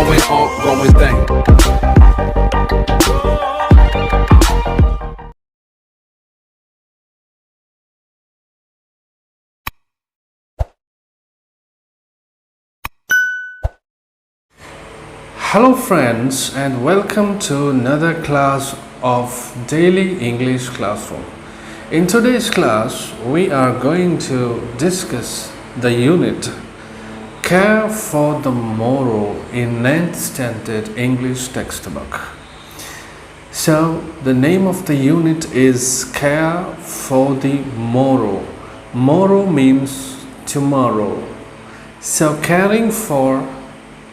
going on, going thing. Hello friends, and welcome to another class of Daily English Classroom. In today's class, we are going to discuss the unit Care for the Morrow in 9th Standard English textbook. So, the name of the unit is Care for the Morrow. Morrow means tomorrow. So, caring for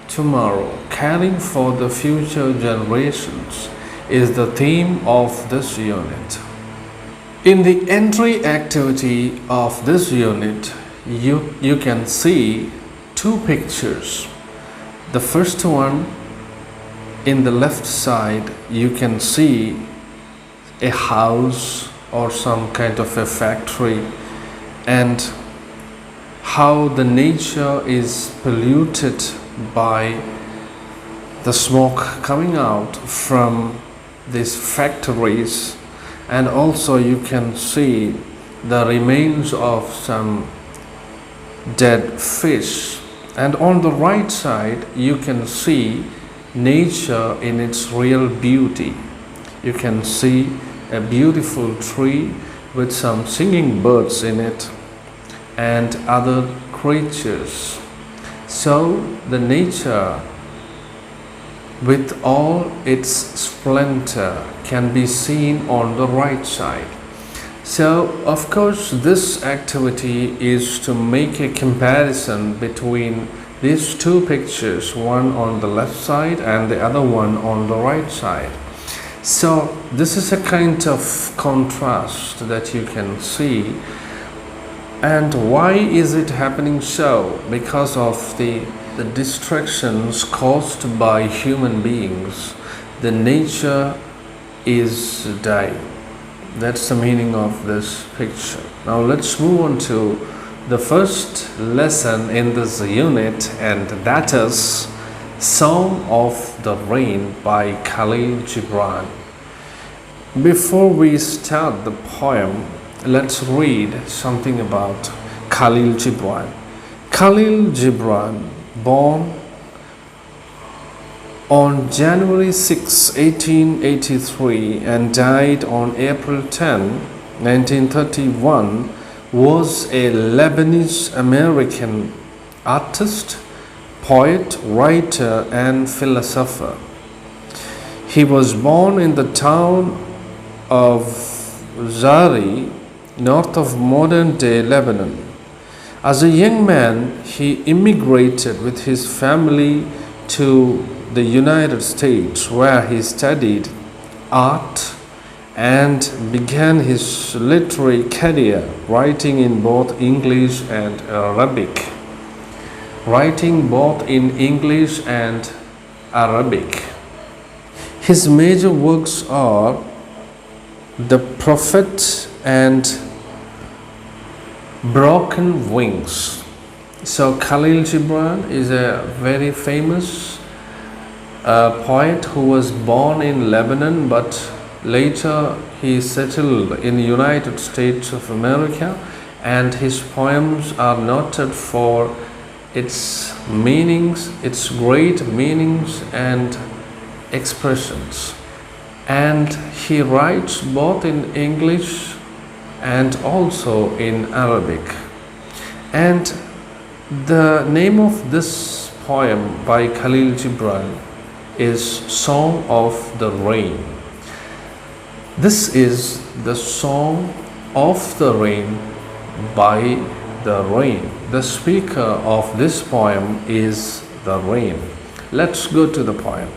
tomorrow, caring for the future generations is the theme of this unit. In the entry activity of this unit, you can see two pictures. The first one, in the left side, you can see a house or some kind of a factory, and how the nature is polluted by the smoke coming out from these factories. And also you can see the remains of some dead fish. And on the right side, you can see nature in its real beauty. You can see a beautiful tree with some singing birds in it and other creatures. So the nature with all its splendor can be seen on the right side. So, of course, this activity is to make a comparison between these two pictures, one on the left side and the other one on the right side. So, this is a kind of contrast that you can see. And why is it happening so? Because of the distractions caused by human beings. The nature is dying. That's the meaning of this picture. Now let's move on to the first lesson in this unit, and that is Song of the Rain by Khalil Gibran. Before we start the poem, let's read something about Khalil Gibran. Khalil Gibran, born on January 6, 1883 and died on April 10, 1931, was a Lebanese-American artist, poet, writer, and philosopher. He was born in the town of Zari, north of modern-day Lebanon. As a young man, he immigrated with his family to the United States, where he studied art and began his literary career writing in both English and Arabic. His major works are The Prophet and Broken Wings. So Khalil Gibran is a very famous poet who was born in Lebanon, but later he settled in the United States of America, and his poems are noted for its meanings, its great meanings and expressions. And he writes both in English and also in Arabic. And the name of this poem by Khalil Gibran is Song of the Rain. This is the Song of the Rain by the rain. The speaker of this poem is the rain. Let's go to the poem.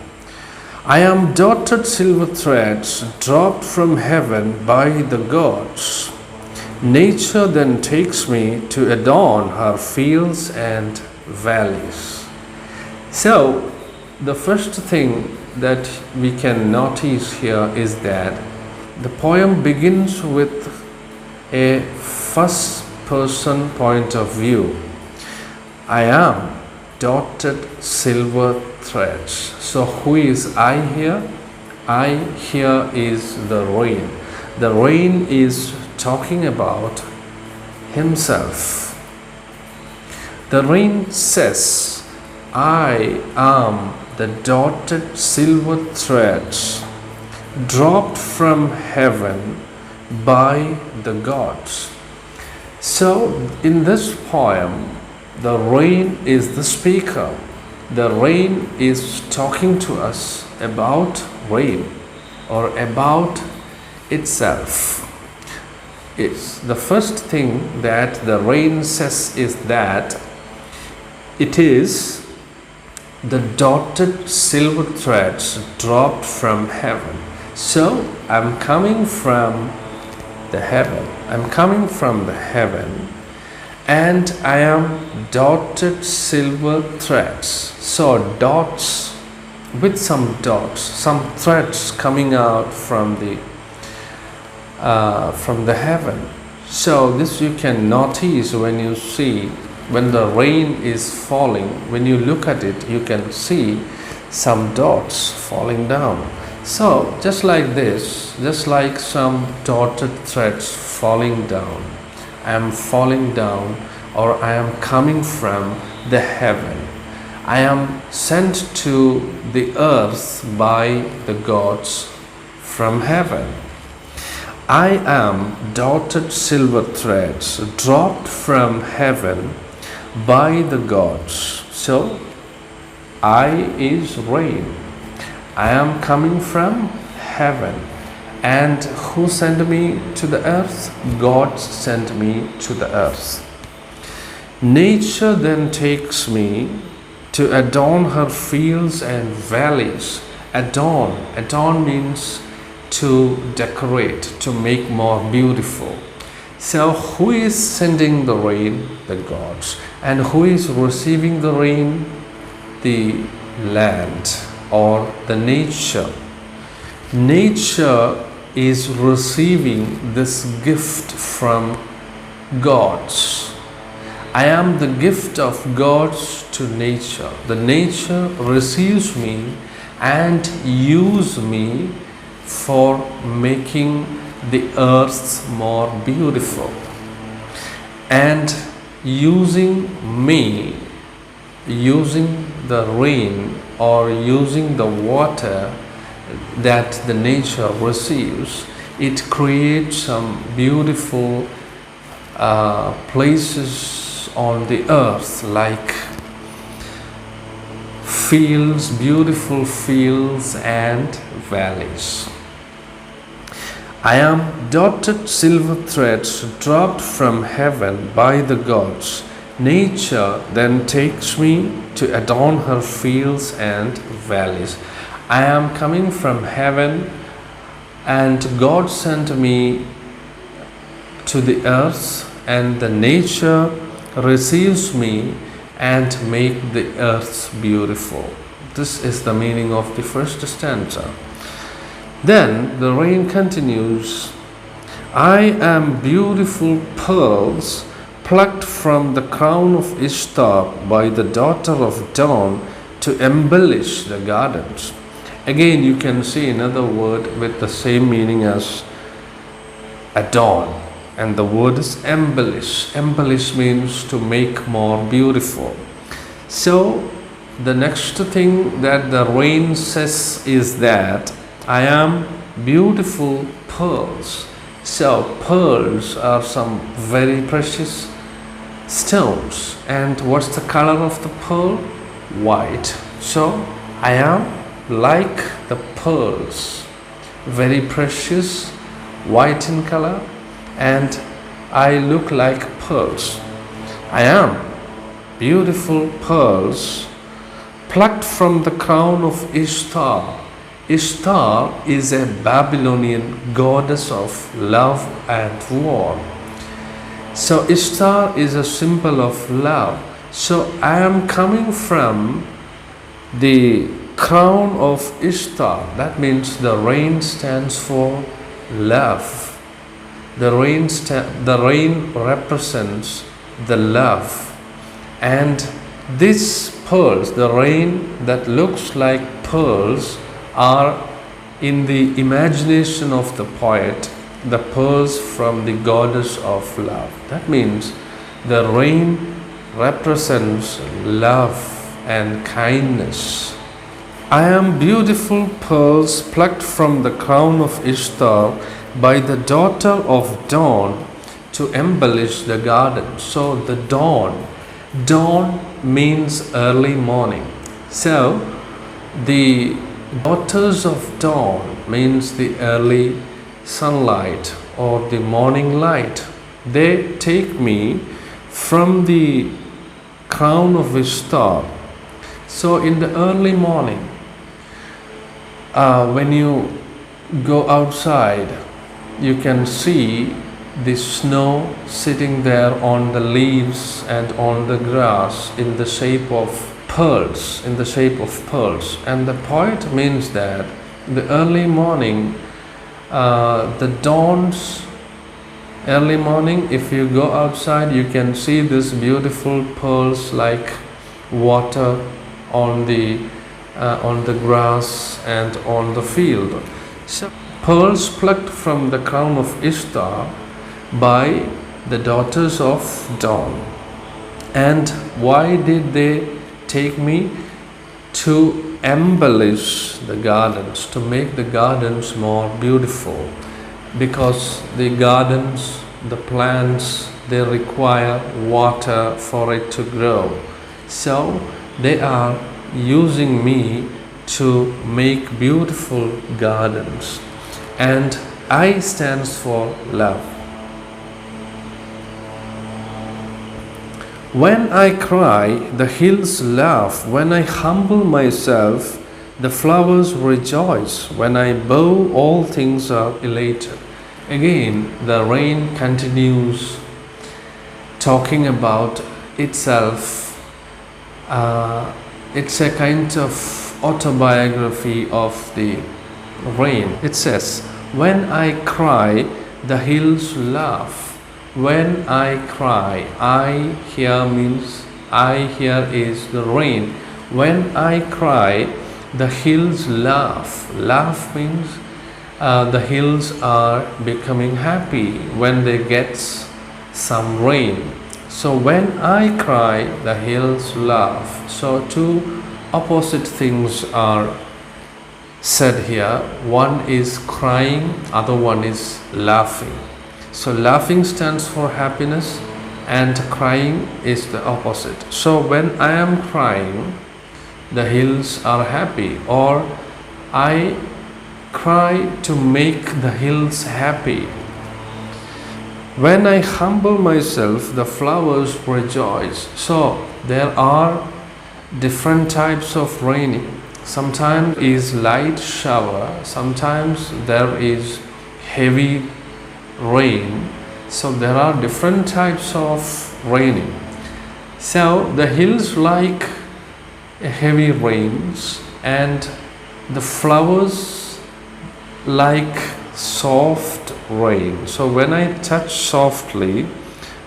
I am dotted silver threads dropped from heaven by the gods. Nature then takes me to adorn her fields and valleys. So, the first thing that we can notice here is that the poem begins with a first person point of view. I am dotted silver threads. So who is I here? I here is the rain. The rain is talking about himself. The rain says, I am the dotted silver threads dropped from heaven by the gods. So in this poem, the rain is the speaker. The rain is talking to us about rain or about itself. It's the first thing that the rain says is that it is the dotted silver threads dropped from heaven. So I'm coming from the heaven. I'm coming from the heaven, and I am dotted silver threads. So dots, with some dots, some threads coming out from the heaven. So this you can notice when you see, when the rain is falling, when you look at it, you can see some dots falling down. So just like this, just like some dotted threads falling down, I am falling down, or I am coming from the heaven. I am sent to the earth by the gods from heaven. I am dotted silver threads dropped from heaven by the gods. So I is rain. I am coming from heaven. And who sent me to the earth? God sent me to the earth. Nature then takes me to adorn her fields and valleys. Adorn means to decorate, to make more beautiful. So who is sending the rain? The gods. And who is receiving the rain? The land or the nature. Nature is receiving this gift from gods. I am the gift of gods to nature. The nature receives me and uses me for making the earth more beautiful, and using me, using the rain or using the water that the nature receives, it creates some beautiful places on the earth, like fields, beautiful fields and valleys. I am dotted silver threads dropped from heaven by the gods. Nature then takes me to adorn her fields and valleys. I am coming from heaven, and God sent me to the earth, and the nature receives me and make the earth beautiful. This is the meaning of the first stanza. Then the rain continues, I am beautiful pearls plucked from the crown of Ishtar by the daughter of dawn to embellish the gardens. Again, you can see another word with the same meaning as adorn, and the word is embellish. Embellish means to make more beautiful. So the next thing that the rain says is that I am beautiful pearls. So pearls are some very precious stones. And what's the color of the pearl? White. So I am like the pearls, very precious, white in color, and I look like pearls. I am beautiful pearls plucked from the crown of Ishtar. Ishtar is a Babylonian goddess of love and war. So Ishtar is a symbol of love. So I am coming from the crown of Ishtar. That means the rain stands for love. The rain represents the love, and These pearls, the rain that looks like pearls, are in the imagination of the poet, the pearls from the goddess of love. That means the rain represents love and kindness. I am beautiful pearls plucked from the crown of Ishtar by the daughter of dawn to embellish the garden. So the dawn means early morning. So the daughters of dawn means the early sunlight or the morning light. They take me from the crown of Ishtar. So in the early morning, when you go outside, you can see the snow sitting there on the leaves and on the grass in the shape of pearls, And the poet means that the early morning, the dawn's early morning, if you go outside, you can see these beautiful pearls like water on the grass and on the field. So, pearls plucked from the crown of Ishtar by the daughters of dawn. And why did they take me? To embellish the gardens, to make the gardens more beautiful. Because the gardens, the plants, they require water for it to grow. So they are using me to make beautiful gardens. And I stands for love. When I cry, the hills laugh. When I humble myself, the flowers rejoice. When I bow, all things are elated. Again, the rain continues talking about itself. It's a kind of autobiography of the rain. It says, when I cry, the hills laugh. When I cry, I here means I here is the rain. When I cry, the hills laugh. Laugh means the hills are becoming happy when they get some rain. So when I cry, the hills laugh. So two opposite things are said here. One is crying, other one is laughing. So laughing stands for happiness and crying is the opposite. So when I am crying, the hills are happy, or I cry to make the hills happy. When I humble myself, the flowers rejoice. So there are different types of raining. Sometimes is light shower, sometimes there is heavy rain. So there are different types of raining. So the hills like heavy rains and the flowers like soft rain. So when I touch softly,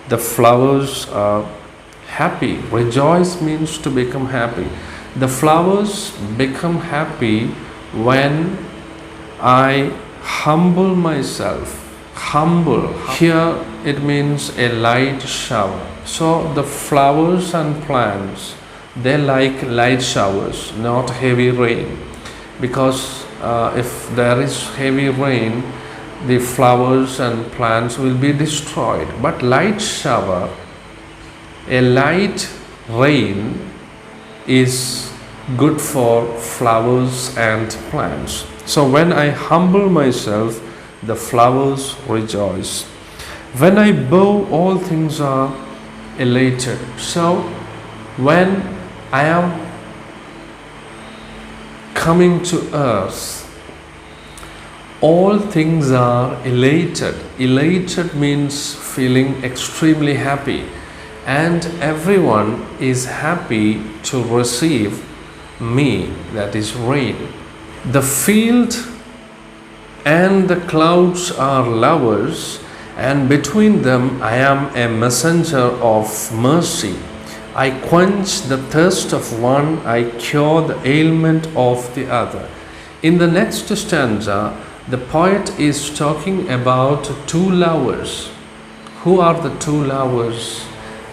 the flowers are happy. Rejoice means to become happy. The flowers become happy when I humble myself. Humble, here it means a light shower. So the flowers and plants, they like light showers, not heavy rain. Because if there is heavy rain, the flowers and plants will be destroyed. But light shower, a light rain is good for flowers and plants. So when I humble myself, the flowers rejoice. When I bow, all things are elated. So when I am coming to earth, all things are elated. Elated means feeling extremely happy, and everyone is happy to receive me, that is rain. The field and the clouds are lovers, and between them I am a messenger of mercy. I quench the thirst of one, I cure the ailment of the other. In the next stanza, the poet is talking about two lovers. Who are the two lovers?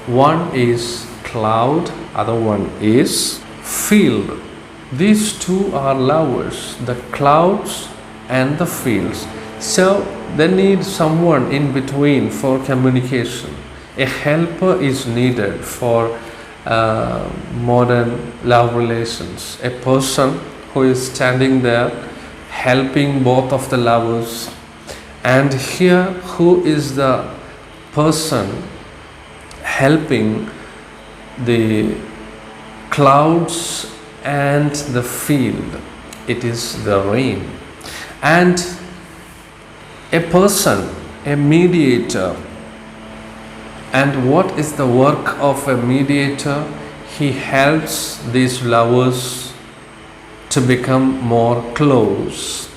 One is cloud, other one is field. These two are lovers, the clouds and the fields. So they need someone in between for communication. A helper is needed for modern love relations. A person who is standing there helping both of the lovers. And here, who is the person helping the clouds and the field? It is the rain. And a person, a mediator. And what is the work of a mediator? He helps these lovers to become more close.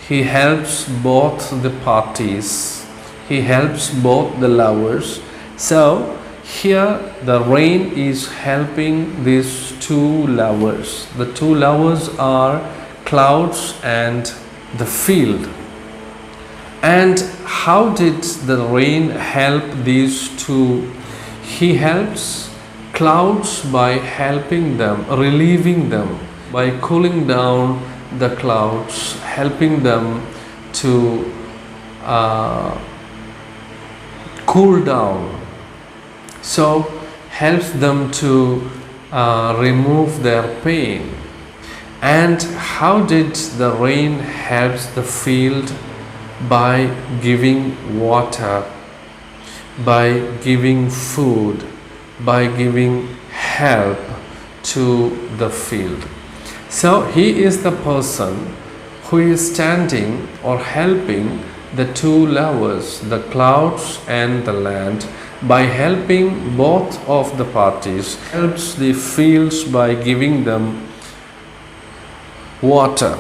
He helps both the parties. He helps both the lovers. So here the rain is helping these two lovers. The two lovers are clouds and the field. And how did the rain help these two? He helps clouds by helping them, relieving them, by cooling down the clouds, helping them to cool down. So helps them to remove their pain. And how did the rain help the field? By giving water, by giving food, by giving help to the field. So he is the person who is standing or helping the two lovers, the clouds and the land, by helping both of the parties, helps the fields by giving them water.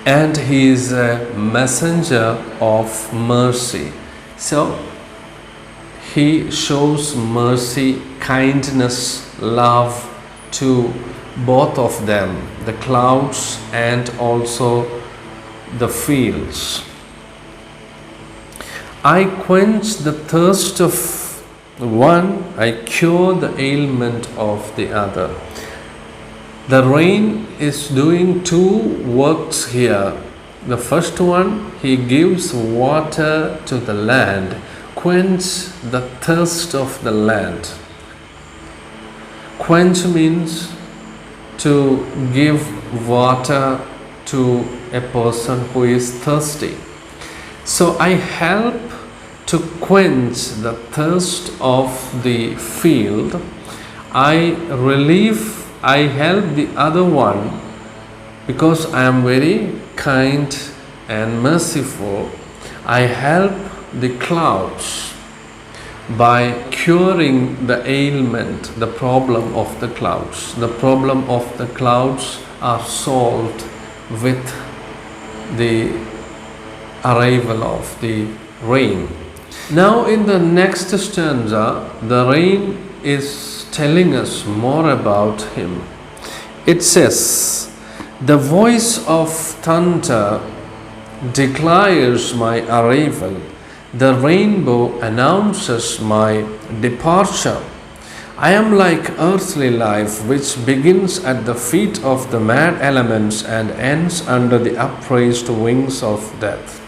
And he is a messenger of mercy. So he shows mercy, kindness, love to both of them, the clouds and also the fields. I quench the thirst of one, I cure the ailment of the other. The rain is doing two works here. The first one, he gives water to the land, quench the thirst of the land. Quench means to give water to a person who is thirsty. So I help to quench the thirst of the field. I help the other one because I am very kind and merciful. I help the clouds by curing the ailment, the problem of the clouds. The problem of the clouds are solved with the arrival of the rain. Now in the next stanza, the rain is telling us more about him. It says, the voice of thunder declares my arrival. The rainbow announces my departure. I am like earthly life, which begins at the feet of the mad elements and ends under the upraised wings of death.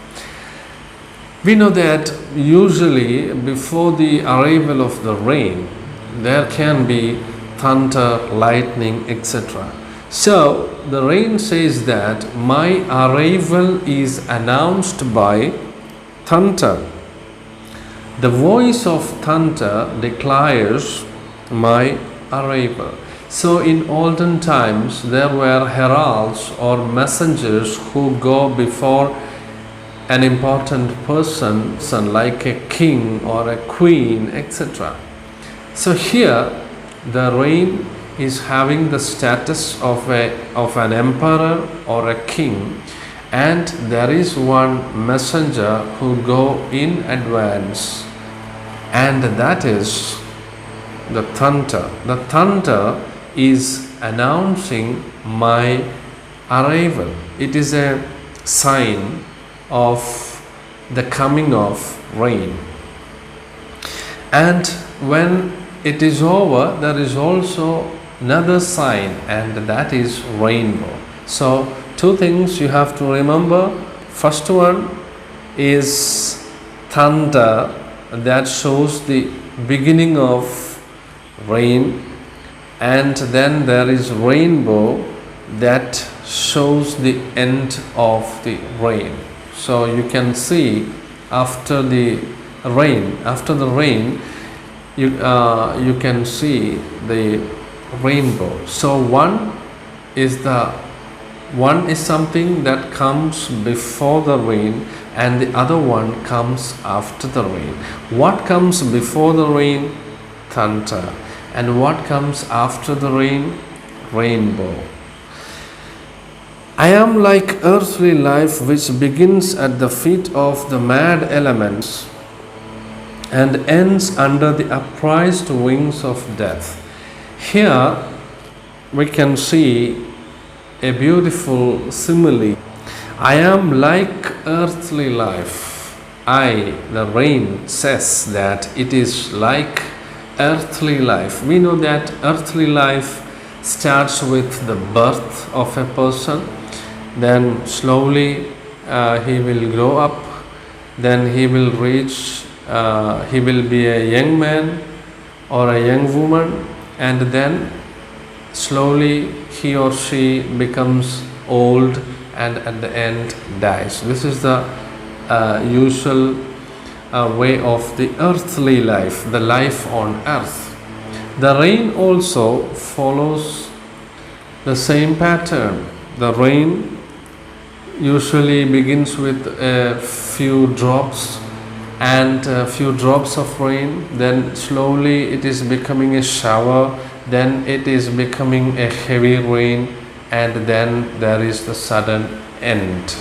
We know that usually before the arrival of the rain, there can be thunder, lightning, etc. So the rain says that my arrival is announced by thunder. The voice of thunder declares my arrival. So in olden times there were heralds or messengers who go before an important person like a king or a queen, etc. So here the rain is having the status of an emperor or a king, and there is one messenger who go in advance, and that is the thunder. The thunder is announcing my arrival. It is a sign of the coming of rain. And when it is over, there is also another sign, and that is rainbow. So two things you have to remember. First one is thunder, that shows the beginning of rain, and then there is rainbow that shows the end of the rain. So you can see after the rain you can see the rainbow. So one is something that comes before the rain, and the other one comes after the rain. What comes before the rain? Thunder. And what comes after the rain? Rainbow. I am like earthly life, which begins at the feet of the mad elements and ends under the upraised wings of death. Here we can see a beautiful simile. I am like earthly life. The rain, says that it is like earthly life. We know that earthly life starts with the birth of a person, then slowly he will grow up, then he will be a young man or a young woman, and then slowly he or she becomes old and at the end dies. This is the usual way of the earthly life, the life on earth. The rain also follows the same pattern. The rain usually begins with a few drops of rain, then slowly it is becoming a shower, then it is becoming a heavy rain, and then there is the sudden end.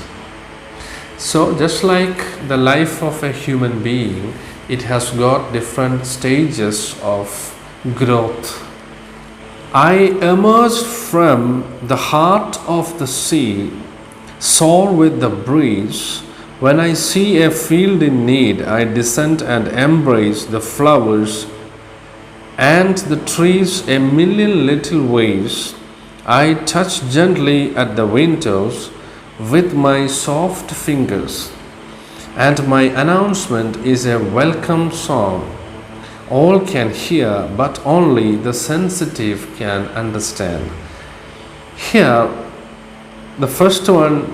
So just like the life of a human being, it has got different stages of growth. I emerged from the heart of the sea, soar with the breeze. When I see a field in need, I descend and embrace the flowers and the trees a million little ways. I touch gently at the windows with my soft fingers, and my announcement is a welcome song. All can hear, but only the sensitive can understand. Here, the first one,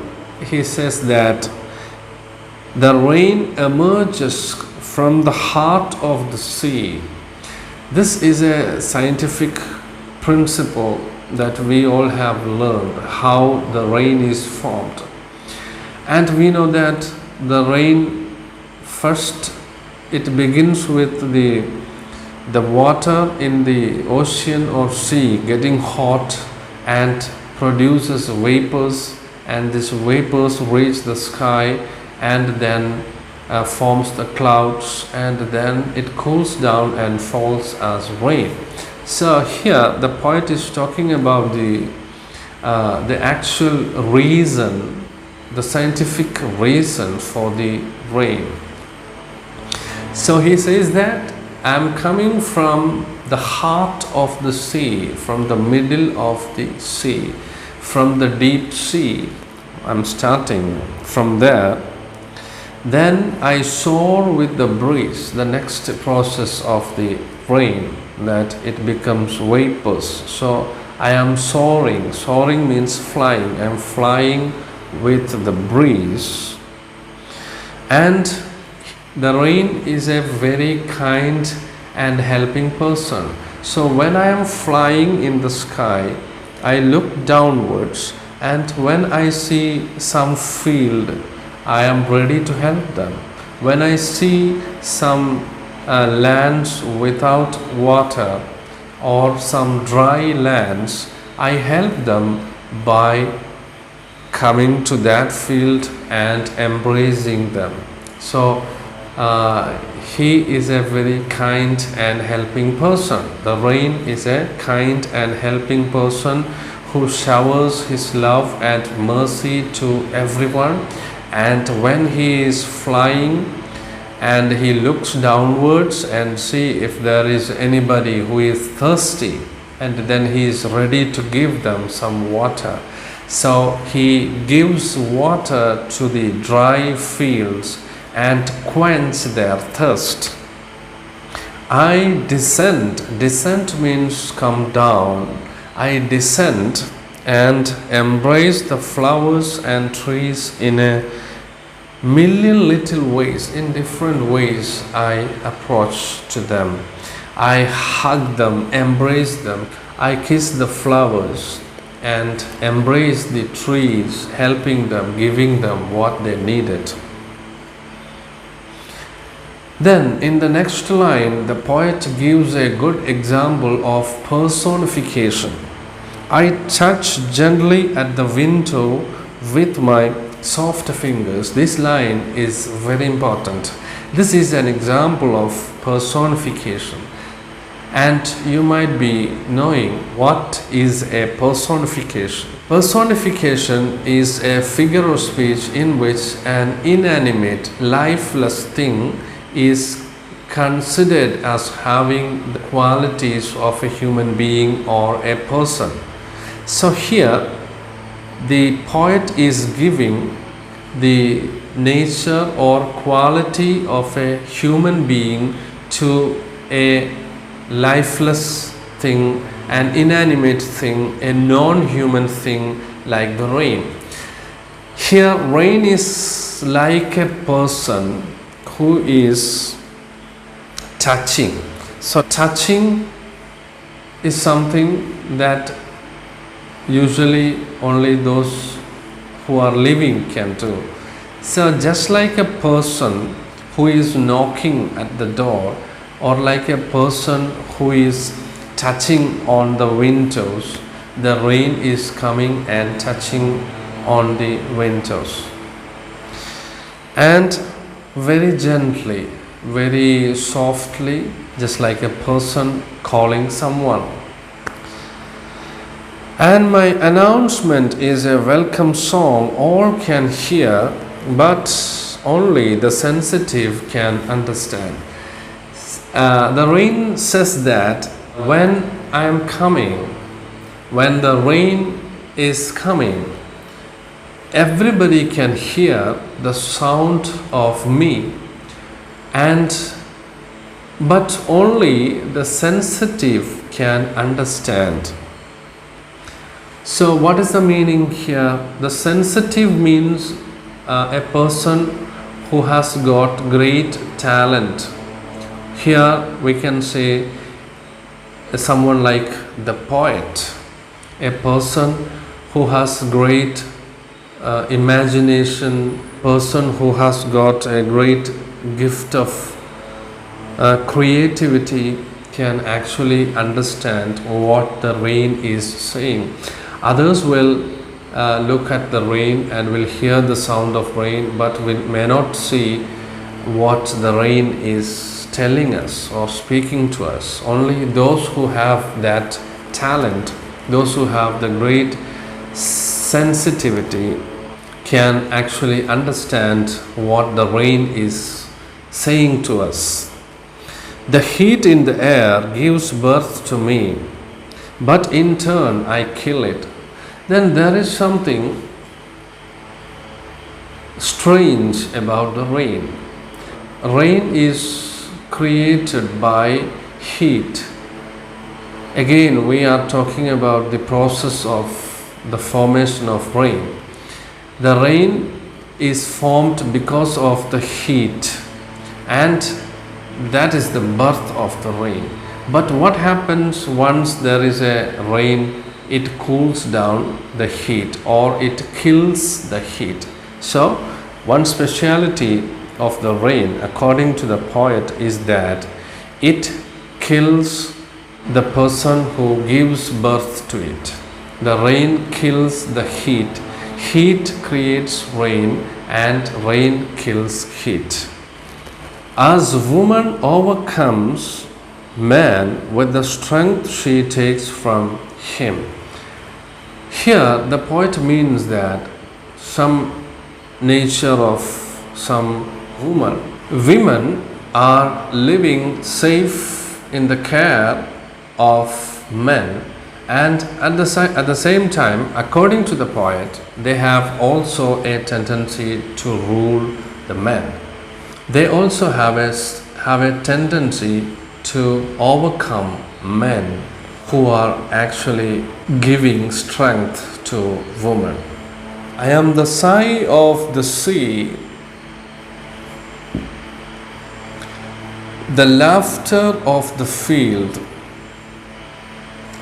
he says that the rain emerges from the heart of the sea. This is a scientific principle that we all have learned, how the rain is formed. And we know that the rain, first it begins with the water in the ocean or sea getting hot and produces vapors, and these vapors reach the sky and then forms the clouds, and then it cools down and falls as rain. So here the poet is talking about the actual reason, the scientific reason for the rain. So he says that I am coming from the heart of the sea, from the middle of the sea, from the deep sea. I'm starting from there. Then I soar with the breeze, the next process of the rain, that it becomes vapors. So I am soaring. Soaring means flying. I am flying with the breeze. And the rain is a very kind and helping person. So when I am flying in the sky, I look downwards, and when I see some field, I am ready to help them. When I see some lands without water or some dry lands, I help them by coming to that field and embracing them. So he is a very kind and helping person. The rain is a kind and helping person who showers his love and mercy to everyone. And when he is flying and he looks downwards and see if there is anybody who is thirsty, and then he is ready to give them some water. So he gives water to the dry fields and quench their thirst. I descend. Descent means come down. I descend and embrace the flowers and trees in a million little ways. In different ways I approach to them. I hug them, embrace them. I kiss the flowers and embrace the trees, helping them, giving them what they needed. Then in the next line, the poet gives a good example of personification. I touch gently at the window with my soft fingers. This line is very important. This is an example of personification. And you might be knowing what is a personification. Personification is a figure of speech in which an inanimate, lifeless thing is considered as having the qualities of a human being or a person. So here the poet is giving the nature or quality of a human being to a lifeless thing, an inanimate thing, a non-human thing like the rain. Here rain is like a person who is touching. So touching is something that usually only those who are living can do. So just like a person who is knocking at the door, or like a person who is touching on the windows, the rain is coming and touching on the windows. And very gently, very softly, just like a person calling someone. And my announcement is a welcome song all can hear, but only the sensitive can understand. The rain says that when I am coming, when the rain is coming, everybody can hear the sound of me, but only the sensitive can understand. So what is the meaning here? The sensitive means a person who has got great talent. Here we can say someone like the poet, a person who has great imagination, person who has got a great gift of creativity can actually understand what the rain is saying. Others will look at the rain and will hear the sound of rain, but we may not see what the rain is telling us or speaking to us. Only those who have that talent, those who have the great sensitivity, can actually understand what the rain is saying to us. The heat in the air gives birth to me, but in turn I kill it. Then there is something strange about the rain. Rain is created by heat. Again, we are talking about the process of the formation of rain. The rain is formed because of the heat, and that is the birth of the rain. But what happens once there is a rain? It cools down the heat, or it kills the heat. So one speciality of the rain, according to the poet, is that it kills the person who gives birth to it. The rain kills the heat. Heat creates rain, and rain kills heat. As woman overcomes man with the strength she takes from him. Here, the poet means that some nature of some woman. Women are living safe in the care of men, and at the same time, according to the poet, they have also a tendency to rule the men. They also have a tendency to overcome men who are actually giving strength to women. I am the sigh of the sea, the laughter of the field,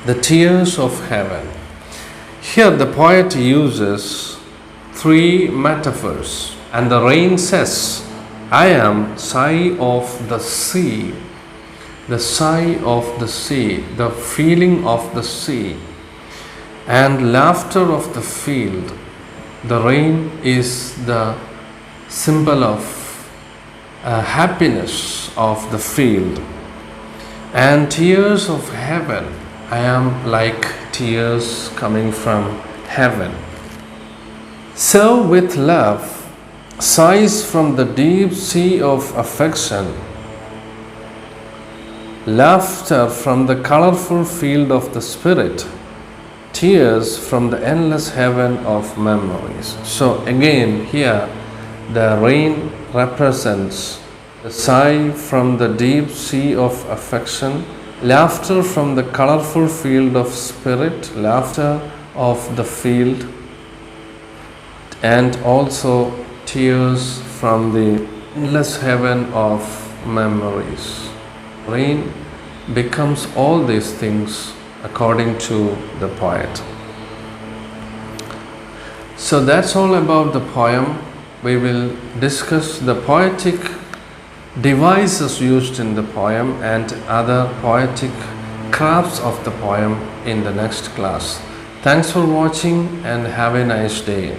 the tears of heaven. Here the poet uses three metaphors, and the rain says, I am sigh of the sea, the sigh of the sea, the feeling of the sea, and laughter of the field. The rain is the symbol of happiness of the field, and tears of heaven. I am like tears coming from heaven. So with love, sighs from the deep sea of affection, laughter from the colorful field of the spirit, tears from the endless heaven of memories. So again, here the rain represents the sigh from the deep sea of affection, laughter from the colorful field of spirit, laughter of the field, and also tears from the endless heaven of memories. Rain becomes all these things according to the poet. So that's all about the poem. We will discuss the poetic devices used in the poem and other poetic crafts of the poem in the next class. Thanks for watching and have a nice day.